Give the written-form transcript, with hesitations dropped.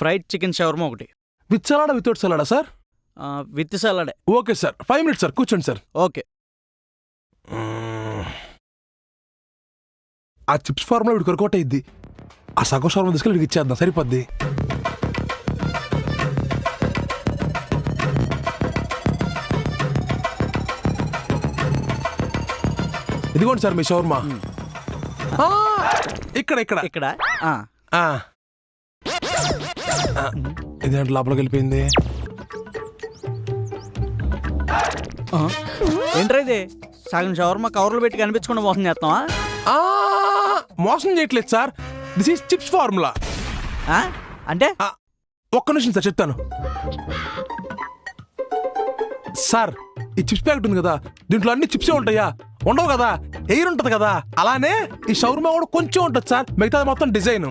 Fried chicken షవర్మా ఒకటి. With సలాడా వితౌట్ సలాడా సార్? విత్ సలాడే. ఓకే సార్, 5 minutes సార్, కూర్చోండి సార్. ఓకే. ఆ చిప్స్ ఫార్ములా వీడికి వర్కౌట్ అయ్యిద్ది. ఆ సగం షవర్మా తీసుకెళ్ళి వీడికి ఇచ్చేద్దాం, సరిపోద్ది. ఇదిగోండి సార్ మీ షవర్మా. ఇక్కడ ఇక్కడ ఇక్కడ ఇదేంటి లోపలికి వెళ్ళిపోయింది? ఏంట్రా ఇది? సగం షవర్మా కవర్లు పెట్టి కనిపించకుండా మోసం చేస్తావా? మోసం చేయట్లేదు sir, this is chips formula. అంటే ఒక్క నిమిషం సార్ చెప్తాను. సార్ ఈ చిప్స్ ప్యాకెట్ ఉంది కదా, దీంట్లో అన్ని చిప్సే ఉంటాయా? ఉండవు కదా, ఎయిర్ ఉంటది కదా. అలానే ఈ షవర్మా కూడా కొంచెం ఉంటుంది సార్, మిగతాది మొత్తం డిజైన్.